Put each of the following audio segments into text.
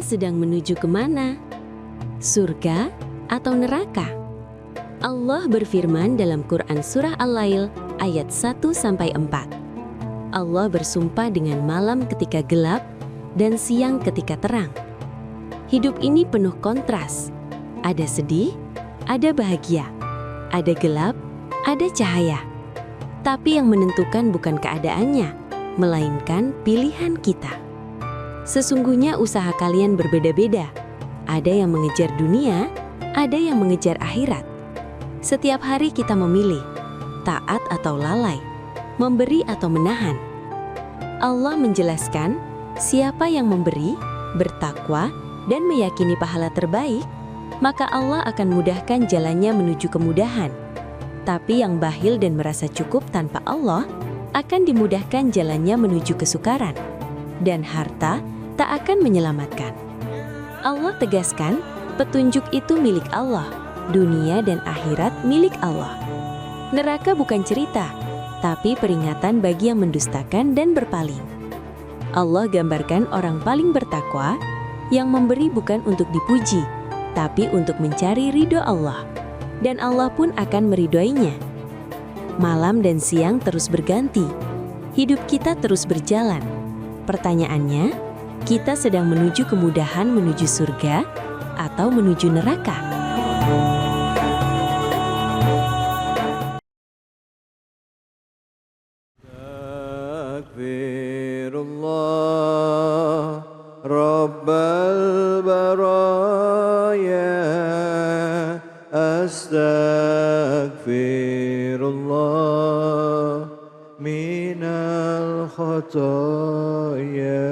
sedang menuju kemana? Surga atau neraka? Allah berfirman dalam Quran Surah Al-Lail ayat 1-4. Allah bersumpah dengan malam ketika gelap dan siang ketika terang. Hidup ini penuh kontras. Ada sedih, ada bahagia, ada gelap, ada cahaya. Tapi yang menentukan bukan keadaannya, melainkan pilihan kita. Sesungguhnya usaha kalian berbeda-beda. Ada yang mengejar dunia, ada yang mengejar akhirat. Setiap hari kita memilih, taat atau lalai, memberi atau menahan. Allah menjelaskan, siapa yang memberi, bertakwa, dan meyakini pahala terbaik, maka Allah akan mudahkan jalannya menuju kemudahan. Tapi yang bakhil dan merasa cukup tanpa Allah, akan dimudahkan jalannya menuju kesukaran. Dan harta tak akan menyelamatkan. Allah tegaskan, petunjuk itu milik Allah, dunia dan akhirat milik Allah. Neraka bukan cerita, tapi peringatan bagi yang mendustakan dan berpaling. Allah gambarkan orang paling bertakwa, yang memberi bukan untuk dipuji, tapi untuk mencari ridho Allah. Dan Allah pun akan meridhoinya. Malam dan siang terus berganti, hidup kita terus berjalan. Pertanyaannya, kita sedang menuju kemudahan menuju surga atau menuju neraka? Astagfirullah Rabbal baraya, Astagfirullah minal khataya,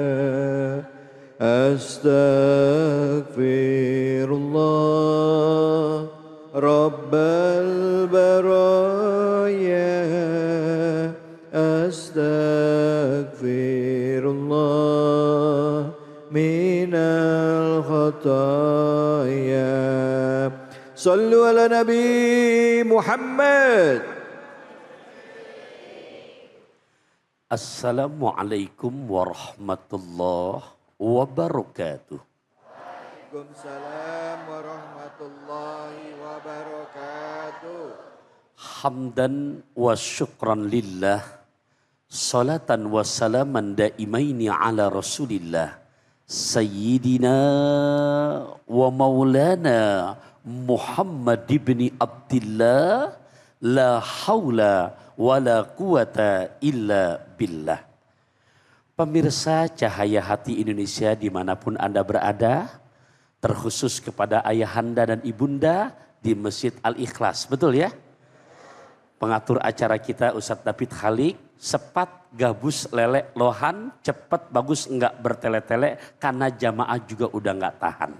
Astagfirullah Rabbal baraya, Astagfirullah minal khataya. Sallu ala Nabi Muhammad. Assalamualaikum warahmatullahi wabarakatuh. Waalaikumsalam warahmatullahi wabarakatuh. Hamdan wa syukran lillah, salatan wa salaman daimaini ala rasulillah, sayyidina wa maulana Muhammad ibn Abdillah, la hawla wa la quwata illa billah. Pemirsa Cahaya Hati Indonesia dimanapun Anda berada, terkhusus kepada ayahanda dan ibunda di Masjid Al-Ikhlas, betul ya? Pengatur acara kita Ustadz David Khalik, sepat, gabus, lelek, lohan, cepat, bagus, enggak bertele-tele, karena jamaah juga udah enggak tahan.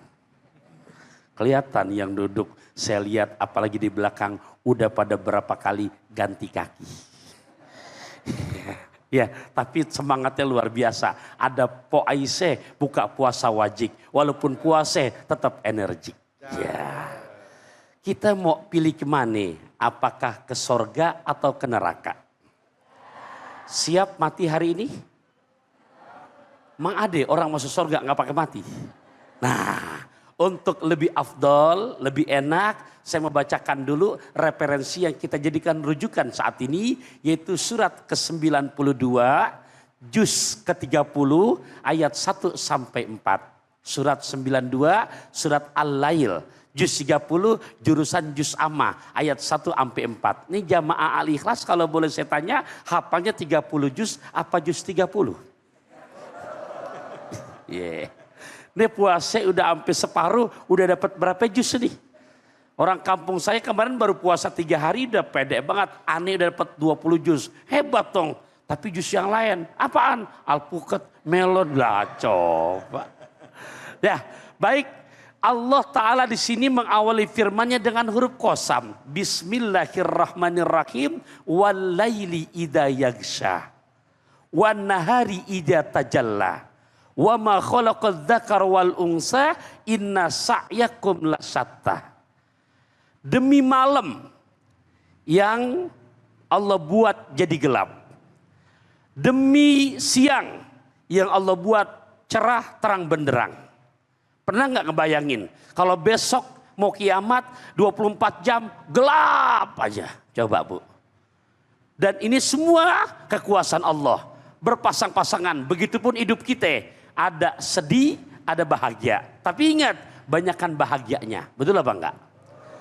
Kelihatan yang duduk, saya lihat apalagi di belakang, udah pada berapa kali ganti kaki. Ya, tapi semangatnya luar biasa. Ada Po Aisyah buka puasa wajib, walaupun puasa tetap energik. Ya, kita mau pilih kemana? Apakah ke sorga atau ke neraka? Siap mati hari ini? Mang Ade orang masuk sorga nggak pakai mati. Nah, untuk lebih afdol, lebih enak, saya membacakan dulu referensi yang kita jadikan rujukan saat ini, yaitu surat ke-92, juz ke-30, ayat 1-4. Surat 92, surat Al-Lail, juz 30, jurusan juz amma, ayat 1-4. Ini jamaah Al-Ikhlas kalau boleh saya tanya, hafalnya 30 juz, apa juz 30? Yeah. Ini puasa udah sampai separuh, udah dapat berapa juz nih? Orang kampung saya kemarin baru puasa 3 hari udah pede banget. Aneh udah dapat 20 juz. Hebat dong. Tapi juz yang lain, apaan? Alpukat, melon lah, coba. Ya, baik. Allah Ta'ala di sini mengawali firman-Nya dengan huruf qasam. Bismillahirrahmanirrahim. Wal-laili idza yaghsha. Wan nahari idza tajalla. Wa ma khalaqadz dzakara wal unsa inna sa'yakum lasyatta. Demi malam yang Allah buat jadi gelap. Demi siang yang Allah buat cerah terang benderang. Pernah nggak ngebayangin kalau besok mau kiamat 24 jam gelap aja? Coba Bu. Dan ini semua kekuasaan Allah. Berpasang-pasangan. Begitupun hidup kita. Ada sedih, ada bahagia. Tapi ingat, banyakkan bahagianya. Betul apa enggak?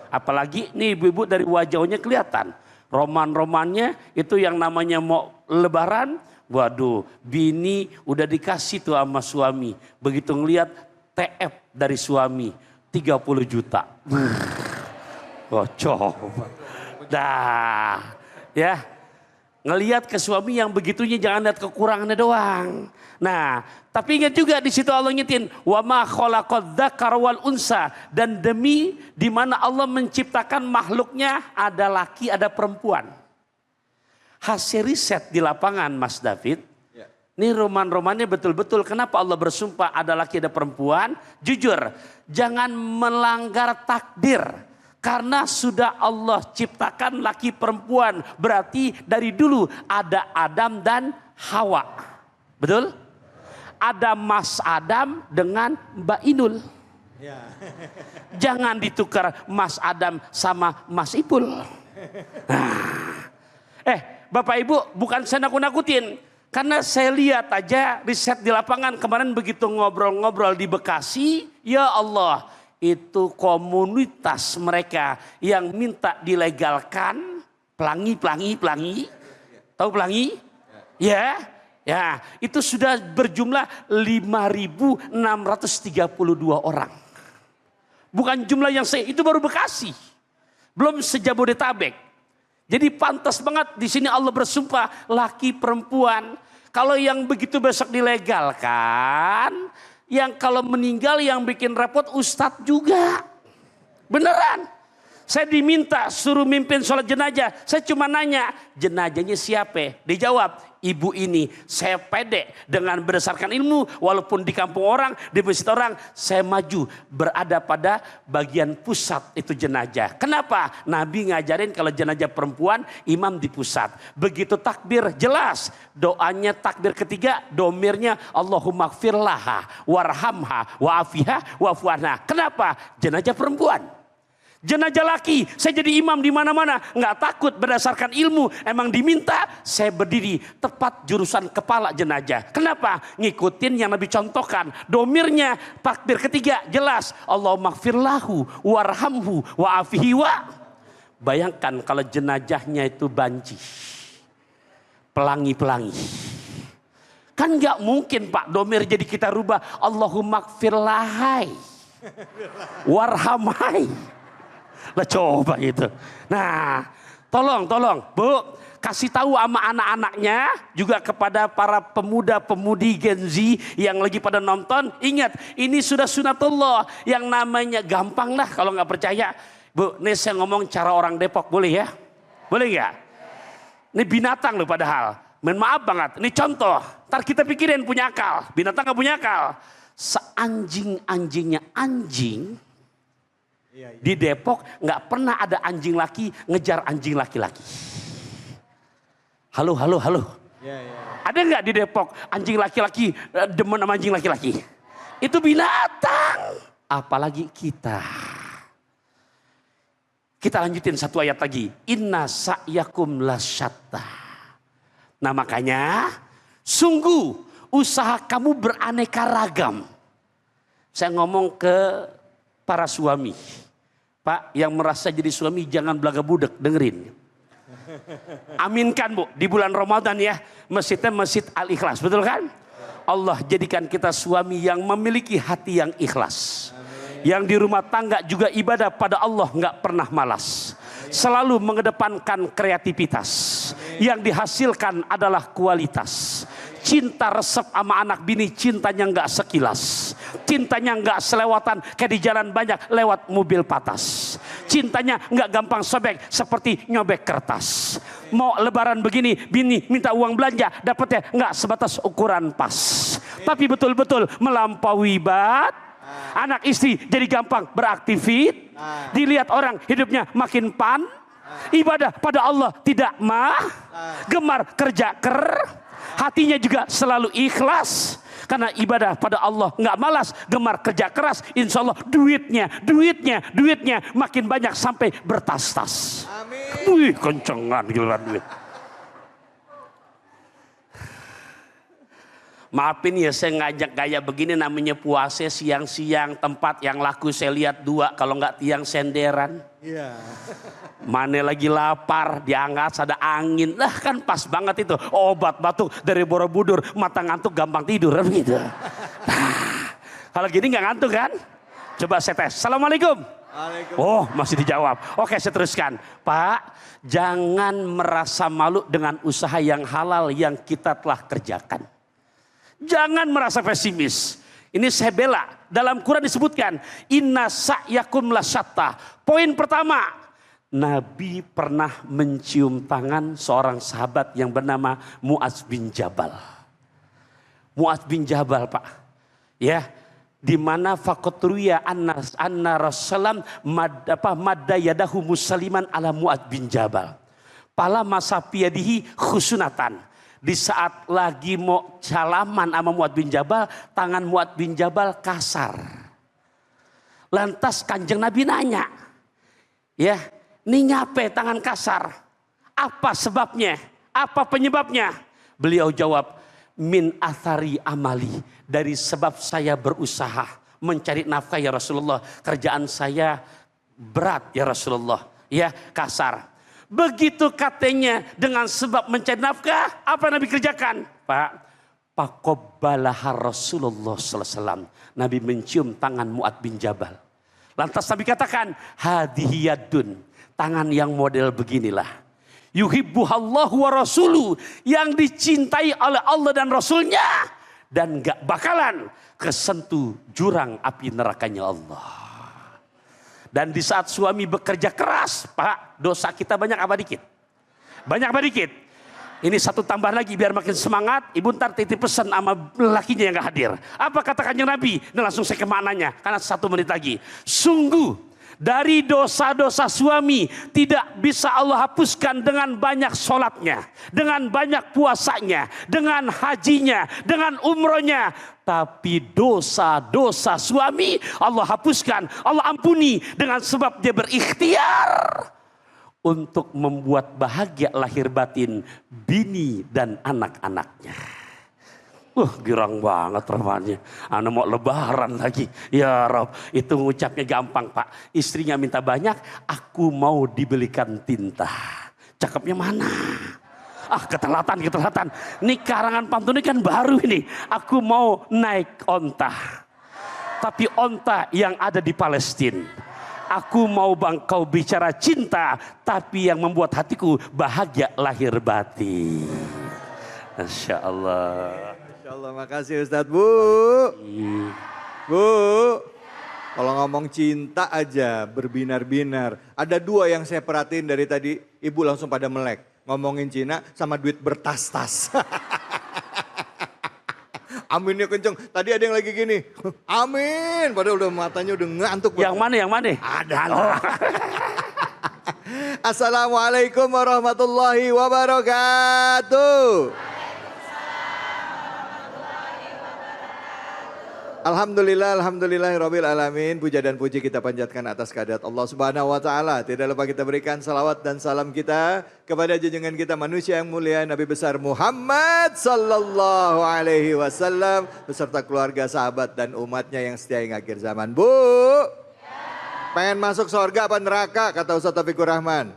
Apalagi nih ibu-ibu dari wajahnya kelihatan. Roman-romannya itu yang namanya mau lebaran. Waduh, bini udah dikasih tuh sama suami. Begitu ngelihat TF dari suami 30 juta. Oh, coba. Dah, ya. Ngelihat ke suami yang begitunya jangan lihat kekurangannya doang. Nah, tapi ingat juga di situ Allah nyetin wa ma khalaqadz dzakara wal unsa, dan demi di mana Allah menciptakan makhluknya ada laki ada perempuan. Hasil riset di lapangan Mas David, ini roman-romannya betul-betul kenapa Allah bersumpah ada laki ada perempuan? Jujur, jangan melanggar takdir. Karena sudah Allah ciptakan laki perempuan. Berarti dari dulu ada Adam dan Hawa. Betul? Ada Mas Adam dengan Mbak Inul. Jangan ditukar Mas Adam sama Mas Ipul. Nah. Bapak Ibu, bukan saya nakut-nakutin. Karena saya lihat aja riset di lapangan kemarin begitu ngobrol-ngobrol di Bekasi. Ya Allah, itu komunitas mereka yang minta dilegalkan pelangi. Tahu pelangi? Ya, itu sudah berjumlah 5.632 orang. Bukan jumlah yang itu baru Bekasi. Belum sejabodetabek. Jadi pantas banget di sini Allah bersumpah laki perempuan. Kalau yang begitu besok dilegalkan, yang kalau meninggal yang bikin repot ustadz juga. Beneran. Saya diminta suruh mimpin sholat jenazah. Saya cuma nanya, jenazahnya siapa? Dijawab, ibu ini. Saya pede dengan berdasarkan ilmu. Walaupun di kampung orang, di masjid orang, saya maju berada pada bagian pusat itu jenazah. Kenapa? Nabi ngajarin kalau jenazah perempuan, imam di pusat. Begitu takbir jelas. Doanya takbir ketiga, domirnya Allahumma gfirlaha, warhamha, wa'afiha, wa'fuanha. Kenapa? Jenazah perempuan. Jenazah laki, saya jadi imam di mana-mana, nggak takut berdasarkan ilmu. Emang diminta, saya berdiri tepat jurusan kepala jenazah. Kenapa? Ngikutin yang Nabi contohkan. Domirnya takbir ketiga jelas. Allahumma gfirlahu warhamhu wa'afihi wa. Bayangkan kalau jenazahnya itu banci, pelangi. Kan nggak mungkin Pak domir jadi kita rubah. Allahumma gfirlahai warhamhai. Lah coba itu. Nah, tolong Bu, kasih tahu sama anak-anaknya juga kepada para pemuda-pemudi Gen Z yang lagi pada nonton. Ingat, ini sudah sunatullah yang namanya gampang lah kalau nggak percaya. Bu, ini saya ngomong cara orang Depok boleh ya? Boleh nggak? Ini binatang loh padahal. Maaf banget. Ini contoh. Ntar kita pikirin punya akal. Binatang nggak punya akal. Seanjing-anjingnya anjing. Di Depok nggak pernah ada anjing laki ngejar anjing laki-laki. Halo. Ada nggak di Depok anjing laki-laki demen sama anjing laki-laki? Itu binatang. Apalagi kita. Kita lanjutin satu ayat lagi. Inna sa'yakum lasyatta. Nah makanya sungguh usaha kamu beraneka ragam. Saya ngomong ke para suami. Pak, yang merasa jadi suami jangan belaga budek, dengerin. Aminkan Bu, di bulan Ramadan ya, masjidnya Masjid Al-Ikhlas, betul kan? Allah jadikan kita suami yang memiliki hati yang ikhlas. Yang di rumah tangga juga ibadah pada Allah nggak pernah malas. Selalu mengedepankan kreativitas. Yang dihasilkan adalah kualitas. Cinta resep sama anak bini, cintanya nggak sekilas. Cintanya nggak selewatan kayak di jalan banyak lewat mobil patas. Cintanya nggak gampang sobek seperti nyobek kertas. Mau lebaran begini, bini minta uang belanja, dapatnya nggak sebatas ukuran pas. Tapi betul-betul melampaui anak istri jadi gampang beraktivit. Dilihat orang hidupnya makin ibadah pada Allah tidak gemar kerja Hatinya juga selalu ikhlas. Karena ibadah pada Allah nggak malas, gemar kerja keras, insya Allah duitnya makin banyak sampai bertas-tas. Amin. Wih, kencengan giliran duit. Maafin ya, saya ngajak gaya begini namanya puasa siang-siang, tempat yang laku saya lihat 2, kalau nggak tiang senderan. Iya. Mana lagi lapar, diangkat ada angin, lah kan pas banget itu. Obat batuk dari Borobudur, mata ngantuk gampang tidur, kan begitu. Kalau gini nggak ngantuk kan? Coba saya tes. Assalamualaikum. Oh, masih dijawab. Oke, saya teruskan. Pak, jangan merasa malu dengan usaha yang halal yang kita telah kerjakan. Jangan merasa pesimis. Ini saya bela. Dalam Quran disebutkan, inna sa'yakum lasyatta. Poin pertama, Nabi pernah mencium tangan seorang sahabat yang bernama Mu'adz bin Jabal. Mu'adz bin Jabal, Pak. Ya, di mana faqatruya anna Rasulullah madda yadahu musliman ala Mu'adz bin Jabal. Pala masa piyadihi khusunatan. Di saat lagi mau salaman sama Mu'adz bin Jabal, tangan Mu'adz bin Jabal kasar. Lantas Kanjeng Nabi nanya, ya, ini ngapain tangan kasar? Apa sebabnya? Apa penyebabnya? Beliau jawab, min athari amali, dari sebab saya berusaha mencari nafkah ya Rasulullah. Kerjaan saya berat ya Rasulullah, ya kasar. Begitu katanya dengan sebab mencari nafkah, apa Nabi kerjakan? Pak, faqabbalaha Rasulullah sallallahu alaihi wasallam. Nabi mencium tangan Mu'adz bin Jabal. Lantas Nabi katakan, hadhihi yadun, tangan yang model beginilah. Yuhibbuhallahu wa rasuluh, yang dicintai oleh Allah dan Rasulnya, dan gak bakalan kesentuh jurang api nerakanya Allah. Dan di saat suami bekerja keras, Pak, dosa kita banyak apa dikit? Banyak apa dikit? Ini satu tambah lagi biar makin semangat. Ibu ntar titip pesan sama lakinya yang gak hadir. Apa kata Kanjeng Nabi? Ini langsung saya ke maknanya, karena 1 menit lagi. Sungguh dari dosa-dosa suami tidak bisa Allah hapuskan dengan banyak sholatnya, dengan banyak puasanya, dengan hajinya, dengan umrohnya. Tapi dosa-dosa suami Allah hapuskan, Allah ampuni dengan sebab dia berikhtiar untuk membuat bahagia lahir batin bini dan anak-anaknya. Girang banget rupanya. Anak mau lebaran lagi. Ya Rob, itu ngucapnya gampang Pak. Istrinya minta banyak, aku mau dibelikan tinta. Cakepnya mana? Ketelatan. Ini karangan pantun ini kan baru ini. Aku mau naik onta. Tapi onta yang ada di Palestina. Aku mau kau bicara cinta, tapi yang membuat hatiku bahagia lahir batin. Masya Allah. Masya Allah, makasih Ustadz. Bu, kalau ngomong cinta aja berbinar-binar. Ada 2 yang saya perhatiin dari tadi, ibu langsung pada melek. Ngomongin Cina sama duit bertas-tas. Aminnya kenceng. Tadi ada yang lagi gini. Amin. Padahal udah matanya udah ngantuk. Yang mana? Ada. Assalamualaikum warahmatullahi wabarakatuh. Alhamdulillahirabbil alamin. Puja dan puji kita panjatkan atas kehadirat Allah Subhanahu wa taala. Tidak lupa kita berikan salawat dan salam kita kepada junjungan kita manusia yang mulia Nabi besar Muhammad sallallahu alaihi wasallam beserta keluarga, sahabat dan umatnya yang setia hingga akhir zaman. Bu, pengen masuk surga apa neraka kata Ustaz Taufikur Rahman?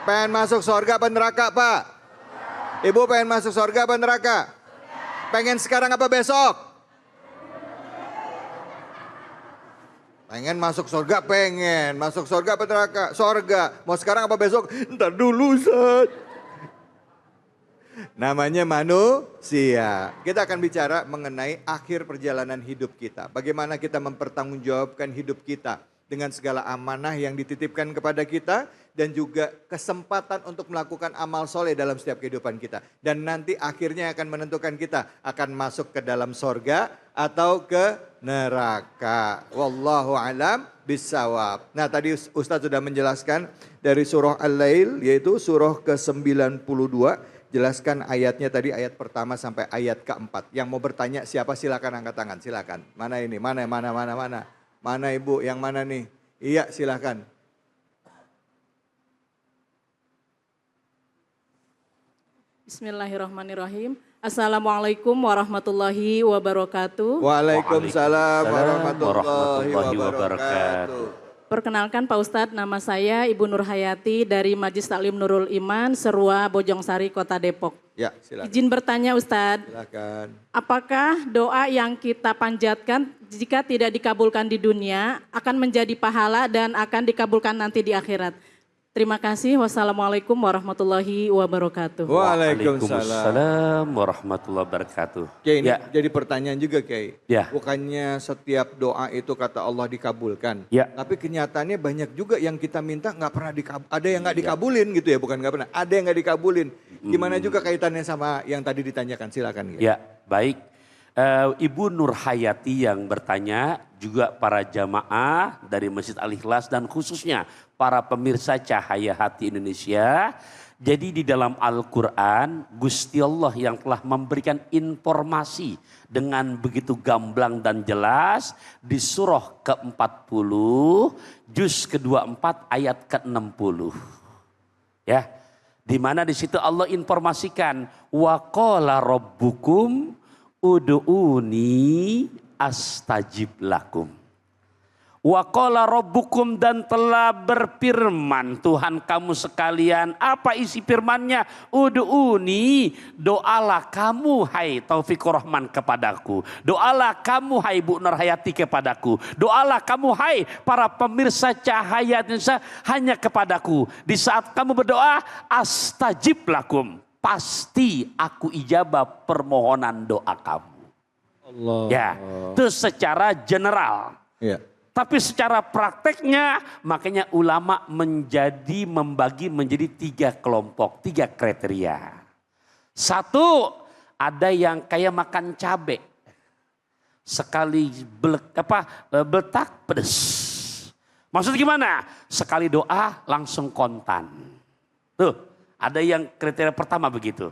Pengen masuk surga apa neraka, Pak? Ibu pengen masuk surga apa neraka? Pengen sekarang apa besok? Pengen masuk surga, pengen. Masuk surga apa neraka? Surga. Mau sekarang apa besok? Ntar dulu, Ustaz. Namanya manusia. Kita akan bicara mengenai akhir perjalanan hidup kita. Bagaimana kita mempertanggungjawabkan hidup kita dengan segala amanah yang dititipkan kepada kita. Dan juga kesempatan untuk melakukan amal soleh dalam setiap kehidupan kita. Dan nanti akhirnya akan menentukan kita akan masuk ke dalam sorga atau ke neraka. Wallahu alam bisawab. Nah tadi Ustaz sudah menjelaskan dari surah Al-Lail, yaitu surah ke-92. jelaskan ayatnya tadi, ayat pertama sampai ayat keempat. Yang mau bertanya siapa silakan angkat tangan, silakan. Mana ini, mana. Mana ibu, yang mana nih? Iya silakan. Bismillahirrahmanirrahim. Assalamualaikum warahmatullahi wabarakatuh. Waalaikumsalam warahmatullahi wabarakatuh. Perkenalkan Pak Ustadz, nama saya Ibu Nur Hayati dari Majelis Taklim Nurul Iman, Serua, Bojongsari, Kota Depok. Ya, silakan. Izin bertanya Ustadz, Silakan. apakah doa yang kita panjatkan jika tidak dikabulkan di dunia akan menjadi pahala dan akan dikabulkan nanti di akhirat? Terima kasih. Wassalamualaikum warahmatullahi wabarakatuh. Waalaikumsalam warahmatullahi wabarakatuh. Kiai, ini Ya. jadi pertanyaan juga Kiai. Ya. Bukannya setiap doa itu kata Allah dikabulkan. Ya. Tapi kenyataannya banyak juga yang kita minta nggak pernah ada yang nggak dikabulin gitu ya, bukan nggak pernah. Ada yang nggak dikabulin. Gimana juga kaitannya sama yang tadi ditanyakan, silakan. Kiai. Ya, baik. Ibu Nur Hayati yang bertanya, juga para jamaah dari Masjid Al-Ikhlas dan khususnya para pemirsa Cahaya Hati Indonesia. Jadi di dalam Al-Quran, Gusti Allah yang telah memberikan informasi dengan begitu gamblang dan jelas di surah ke-40, juz ke-24 ayat ke-60. Ya, di mana di situ Allah informasikan, wa qala rabbukum ud'uni astajib lakum. Wa qala rabbukum, dan telah berfirman Tuhan kamu sekalian. Apa isi firmannya? Ud'uni, doalah kamu hai Taufikur Rahman kepadaku. Doalah kamu hai Bu Nur Hayati kepadaku. Doalah kamu hai para pemirsa Cahaya Indonesia hanya kepadaku. Di saat kamu berdoa, astajib lakum. Pasti aku ijabah permohonan doa kamu. Allah. Ya, itu secara general. Ya. Tapi secara prakteknya, makanya ulama membagi menjadi 3 kelompok, 3 kriteria. Satu, ada yang kayak makan cabai. Sekali beletak pedes. Maksudnya gimana? Sekali doa langsung kontan. Tuh. Ada yang kriteria pertama begitu.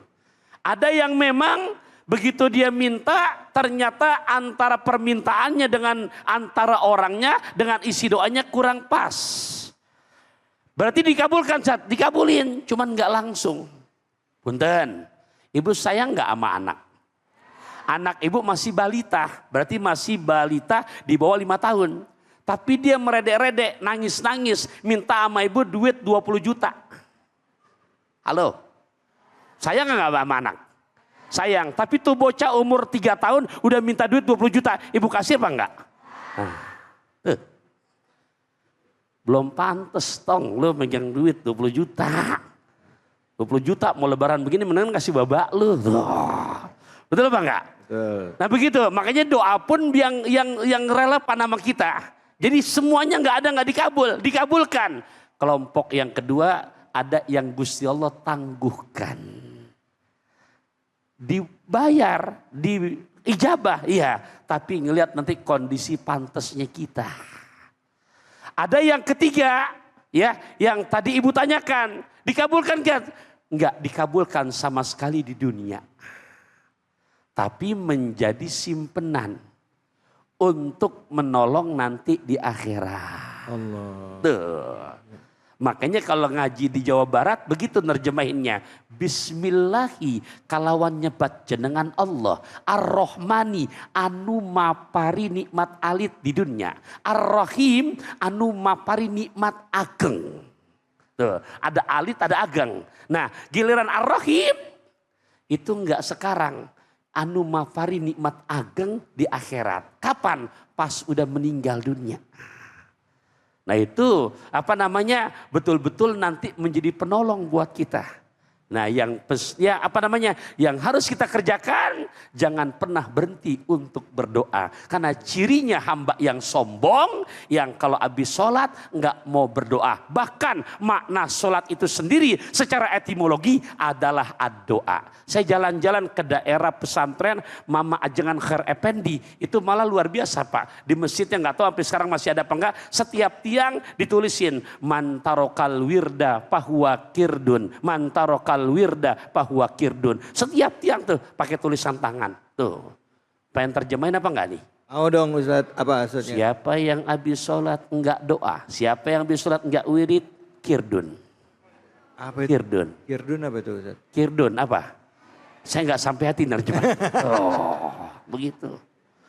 Ada yang memang begitu dia minta, ternyata antara permintaannya dengan antara orangnya dengan isi doanya kurang pas. Berarti dikabulkan, dikabulin, cuman nggak langsung. Punten, ibu sayang nggak sama anak? Anak ibu masih balita, berarti masih balita di bawah 5 tahun. Tapi dia meredek-redek, nangis-nangis, minta sama ibu duit 20 juta. Halo, sayang nggak sama anak? Sayang, tapi tuh bocah umur 3 tahun udah minta duit 20 juta. Ibu kasih apa enggak? Belum pantes tong lu megang duit 20 juta. 20 juta mau lebaran begini mendingan kasih babak lu. Betul apa enggak? Betul. Nah begitu, makanya doa pun yang relevan sama kita. Jadi semuanya nggak dikabulkan. Kelompok yang kedua, ada yang Gusti Allah tangguhkan. Dibayar, diijabah, iya. Tapi ngelihat nanti kondisi pantesnya kita. Ada yang ketiga, ya, yang tadi ibu tanyakan, dikabulkan kan? Enggak dikabulkan sama sekali di dunia. Tapi menjadi simpenan untuk menolong nanti di akhirat. Allah. Tuh. Makanya kalau ngaji di Jawa Barat begitu nerjemahinnya. Bismillahi kalawan nyebat jenengan Allah. Ar-Rahmani anu mapari nikmat alit di dunia. Ar-Rahim anu mapari nikmat ageng. Tuh, ada alit ada ageng. Nah giliran Ar-Rahim itu enggak sekarang. Anu mapari nikmat ageng di akhirat. Kapan? Pas udah meninggal dunia. Nah itu betul-betul nanti menjadi penolong buat kita. Nah yang harus kita kerjakan, jangan pernah berhenti untuk berdoa. Karena cirinya hamba yang sombong, yang kalau habis sholat nggak mau berdoa. Bahkan makna sholat itu sendiri secara etimologi adalah doa. Saya jalan-jalan ke daerah pesantren Mama Ajengan Khair Effendi, itu malah luar biasa Pak. Di masjidnya nggak tahu sampai sekarang masih ada apa enggak. Setiap tiang ditulisin man tarokal wirda fahuwa kirdun, man tarokal tarokal wirda fahuwa kirdun. Setiap tiang tuh pakai tulisan tangan. Tuh. Pengen terjemahin apa enggak nih? Mau dong Ustaz, apa maksudnya? Siapa yang habis sholat enggak doa. Siapa yang habis sholat enggak wirid, kirdun. Apa itu? Kirdun. Kirdun apa itu Ustaz? Kirdun apa? Saya enggak sampai hati nerjemah. Oh, begitu.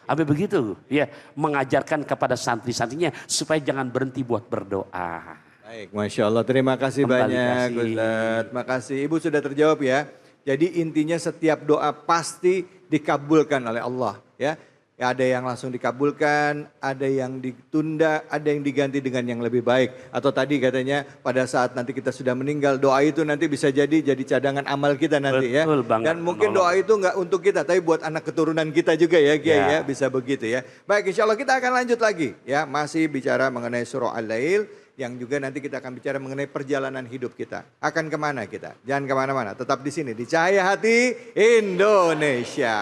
Sampai begitu. Ya, mengajarkan kepada santri-santrinya supaya jangan berhenti buat berdoa. Baik, Masya Allah. Terima kasih Kembali banyak kasih. Ustaz. Makasih. Ibu sudah terjawab ya. Jadi intinya setiap doa pasti dikabulkan oleh Allah. Ya. Ada yang langsung dikabulkan, ada yang ditunda, ada yang diganti dengan yang lebih baik. Atau tadi katanya pada saat nanti kita sudah meninggal, doa itu nanti bisa jadi cadangan amal kita nanti. Betul Ya. banget. Dan mungkin doa itu enggak untuk kita, tapi buat anak keturunan kita juga ya Kiai ya. Bisa begitu ya. Baik, insya Allah kita akan lanjut lagi. Ya, masih bicara mengenai surah Al-Lail. Yang juga nanti kita akan bicara mengenai perjalanan hidup kita. Akan kemana kita? Jangan kemana-mana, tetap di sini di Cahaya Hati Indonesia.